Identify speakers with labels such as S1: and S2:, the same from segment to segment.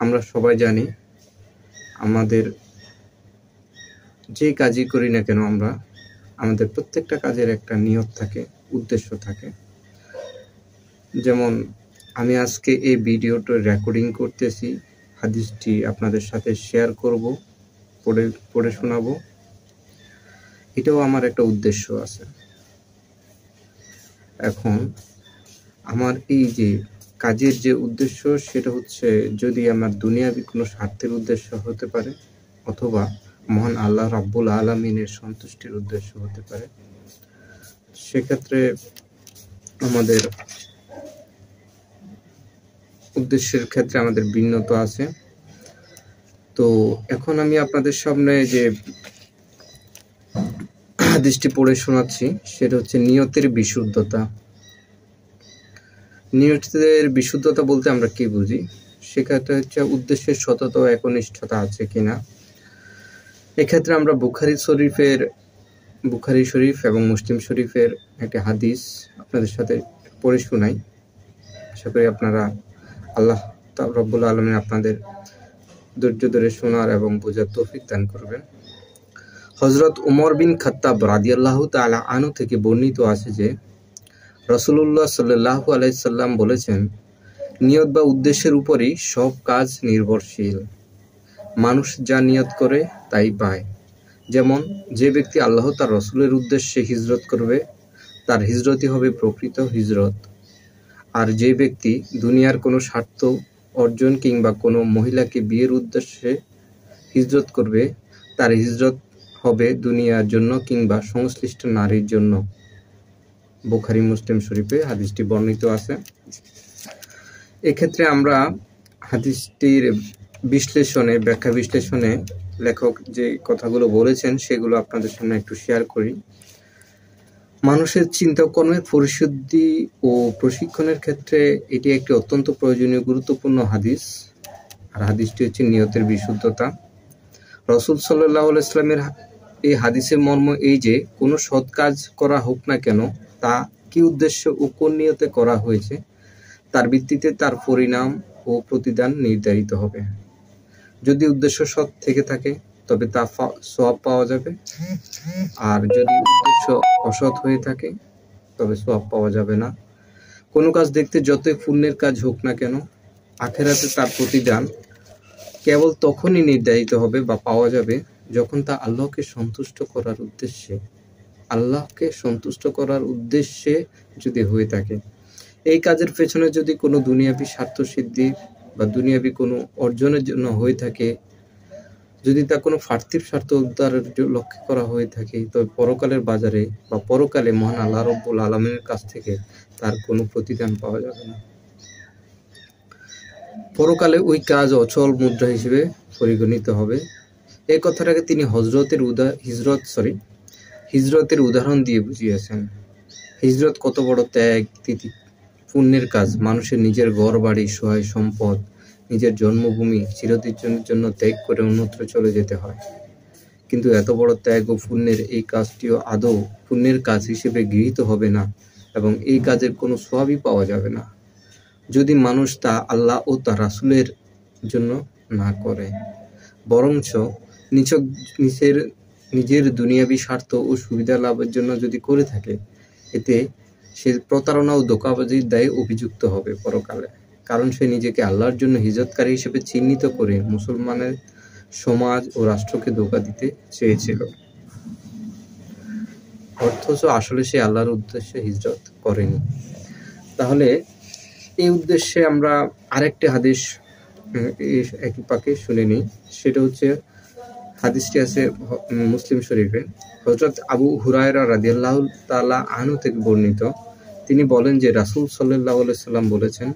S1: আমরা সবাই জানি আমাদের যে কাজই করি না কেন আমাদের প্রত্যেকটা কাজের একটা নিয়ত থাকে, উদ্দেশ্য থাকে। যেমন আমি আজকে এই ভিডিওটা রেকর্ডিং করতেছি, হাদিসটি আপনাদের সাথে শেয়ার করব, পড়ে শোনাবো। এটাও আমার একটা উদ্দেশ্য আছে। এখন আমার এই যে কাজের যে উদ্দেশ্য, সেটা হচ্ছে যদি আমার দুনিয়াবি কোনো স্বার্থের উদ্দেশ্য হতে পারে, অথবা মহান আল্লাহ রাব্বুল আলামিনের সন্তুষ্টির উদ্দেশ্য হতে পারে। সেক্ষেত্রে আমাদের উদ্দেশ্যের ক্ষেত্রে আমাদের ভিন্নতা আছে। তো এখন আমি আপনাদের সামনে যে হাদিসটি পড়ে শোনাচ্ছি, সেটা হচ্ছে নিয়তের বিশুদ্ধতা। নিয়তের বিশুদ্ধতা বলতে আমরা কি বুঝি? সেক্ষেত্রে হচ্ছে উদ্দেশ্যের সততা ও একনিষ্ঠতা আছে কিনা। এক্ষেত্রে আমরা বুখারী শরীফ এবং মুসলিম শরীফের একটি হাদিস আপনাদের সাথে পড়ে শোনাই। আশা করি আপনারা আল্লাহ রাব্বুল আলামিন আপনাদের ধৈর্য ধরে শোনার এবং বোঝার তৌফিক দান করবেন। হযরত উমর বিন খাত্তাব রাদিয়াল্লাহু তাআলা আনহু থেকে বর্ণিত আছে যে রাসূলুল্লাহ সাল্লাল্লাহু আলাইহি সাল্লাম বলেছেন, নিয়ত বা উদ্দেশ্যের উপরই সব কাজ নির্ভরশীল। মানুষ যা নিয়ত করে তাই পায়। যেমন যে ব্যক্তি আল্লাহ তার রাসূলের উদ্দেশ্যে হিজরত করবে, তার হিজরতই হবে প্রকৃত হিজরত। আর যে ব্যক্তি দুনিয়ার কোনো স্বার্থ অর্জন কিংবা কোনো মহিলাকে বিয়ের উদ্দেশ্যে হিজরত করবে, তার হিজরত হবে দুনিয়ার জন্য কিংবা সংশ্লিষ্ট নারীর জন্য। বুখারী মুসলিম শরীফে হাদিসটি বর্ণিত আছে। এক্ষেত্রে আমরা হাদিসটির ব্যাখ্যা বিশ্লেষণে লেখক যে কথাগুলো বলেছেন সেগুলো আপনাদের সামনে একটু শেয়ার করি। মানুষের চিন্তাকর্মের পরিশুদ্ধি ও প্রশিক্ষণের ক্ষেত্রে এটি একটি অত্যন্ত প্রয়োজনীয় গুরুত্বপূর্ণ হাদিস। আর হাদিসটি হচ্ছে নিয়তের বিশুদ্ধতা। রাসূল সাল্লাল্লাহু আলাইহি ওয়াসাল্লামের এই হাদিসের মর্ম এই যে কোনো সৎ কাজ করা হোক না কেন, তা কি উদ্দেশ্য ও কোন নিয়তে করা হয়েছে তার ভিত্তিতে তার পরিণাম ও প্রতিদান নির্ধারিত হবে। যদি উদ্দেশ্য সৎ থেকে থাকে তবে তা সওয়াব পাওয়া যাবে, আর যদি উদ্দেশ্য অসৎ হয়ে থাকে তবে সওয়াব পাওয়া যাবে না। কোনো কাজ দেখতে যতই পুণ্যের কাজ হোক না কেন, আখিরাতে তার প্রতিদান কেবল তখনই নির্ধারিত হবে বা পাওয়া যাবে যখন তা আল্লাহকে সন্তুষ্ট করার উদ্দেশ্যে যদি হয়ে থাকে। এই কাজের পেছনে যদি কোনো দুনিয়াবি স্বার্থ সিদ্ধি বা দুনিয়াবি কোনো অর্জনের জন্য হয়ে থাকে, যদি তা কোনো পার্থিব স্বার্থ উদ্ধারের লক্ষ্যে করা হয়ে থাকে, তবে পরকালের বাজারে বা পরকালে মহান আল্লাহ রাব্বুল আলামিনের কাছ থেকে তার কোনো প্রতিদান পাওয়া যাবে না। পরকালে ওই কাজ অচল মুদ্রা হিসেবে পরিগণিত হবে। এই কথাটাকে তিনি হিজরতের উদাহরণ দিয়ে বুঝিয়েছেন। হিজরত কত বড় ত্যাগ, পুণ্যের কাজ। মানুষের নিজের ঘর বাড়ি, সহায় সম্পদ, নিজের জন্মভূমি চিরদিনের জন্য ত্যাগ করে অন্যত্র চলে যেতে হয়। কিন্তু এত বড় ত্যাগ ও পুণ্যের এই কাজটিও আদৌ পুণ্যের কাজ হিসেবে গৃহীত হবে না এবং এই কাজের কোনো সওয়াবই পাওয়া যাবে না যদি মানুষ তা আল্লাহ ও তার রাসূলের জন্য না করে, বরঞ্চ নিজের দুনিয়াবি স্বার্থ ও সুবিধা লাভের জন্য যদি করে থাকে, এতে সে প্রতারণা ও ধোঁকাবাজির দায়ে অভিযুক্ত হবে পরকালে। কারণ সে নিজেকে আল্লাহর জন্য হিজরতকারী হিসেবে চিহ্নিত করে মুসলমানের সমাজ ও রাষ্ট্রকে ধোঁকা দিতে চেয়েছিল, অথচ আসলে সে আল্লাহর উদ্দেশ্যে হিজরত করেনি। তাহলে এই উদ্দেশ্যে আমরা আরেকটি হাদিস একই পাকে শুনে নিই। সেটা হচ্ছে হাদিসটি আছে মুসলিম শরীফে। হযরত আবু হুরায়রা রাদিয়াল্লাহু তাআলা আনহু থেকে বর্ণিত। তিনি বলেন যে রাসূল সাল্লাল্লাহু আলাইহি সাল্লাম বলেছেন,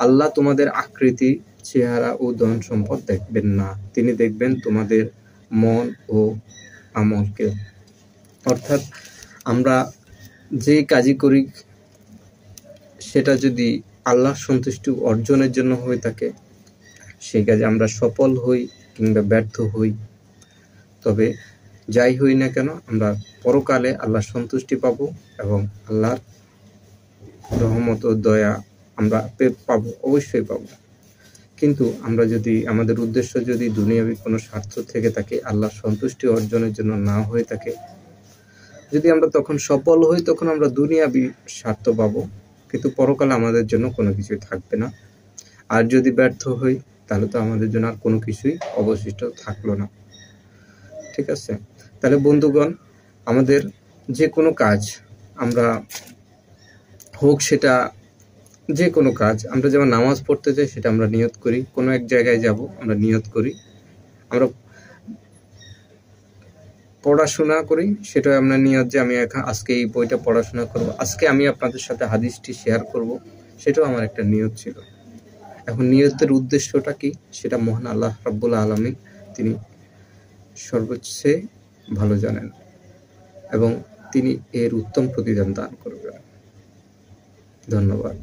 S1: আল্লাহ তোমাদের আকৃতি, চেহারা ও ধন সম্পদ দেখবেন না, তিনি দেখবেন তোমাদের মন ও আমলকে। অর্থাৎ আমরা যে কাজই করি সেটা যদি আল্লাহর সন্তুষ্টি অর্জনের জন্য হয়ে থাকে, সেই কাজে আমরা সফল হই কিংবা ব্যর্থ হই, তবে যাই হই না কেন আমরা পরকালে আল্লাহর সন্তুষ্টি পাবো এবং আল্লাহর রহমত ও দয়া আমরা পাবো, অবশ্যই পাবো। কিন্তু আমরা যদি আমাদের উদ্দেশ্য যদি দুনিয়াবী কোনো স্বার্থ থেকে থাকে, আল্লাহর সন্তুষ্টি অর্জনের জন্য না হয়ে থাকে, যদি আমরা তখন সফল হই তখন আমরা দুনিয়াবী স্বার্থ পাবো, কিন্তু পরকালে আমাদের জন্য কোনো কিছুই থাকবে না। আর যদি ব্যর্থ হই তাহলে তো আমাদের জন্য আর কোনো কিছুই অবশিষ্ট থাকলো না। ঠিক আছে? তাহলে বন্ধুগণ, আমাদের যে কোনো কাজ আমরা হোক, সেটা যে কোনো কাজ আমরা যেমন নামাজ পড়তে যাই সেটা আমরা নিয়ত করি, কোনো এক জায়গায় যাব আমরা নিয়ত করি, আমরা পড়াশোনা করি সেটাও আমরা নিয়ত যে আমি আজকে এই বইটা পড়াশোনা করব, আজকে আমি আপনাদের সাথে হাদিসটি শেয়ার করব, সেটাও আমার একটা নিয়ত ছিল। এখন নিয়তের উদ্দেশ্যটা কি সেটা মহান আল্লাহ রাব্বুল আলামিন তিনি সর্বোচ্চ ভালো জানেন এবং তিনি এর উত্তম প্রতিদান দান করবেন। ধন্যবাদ।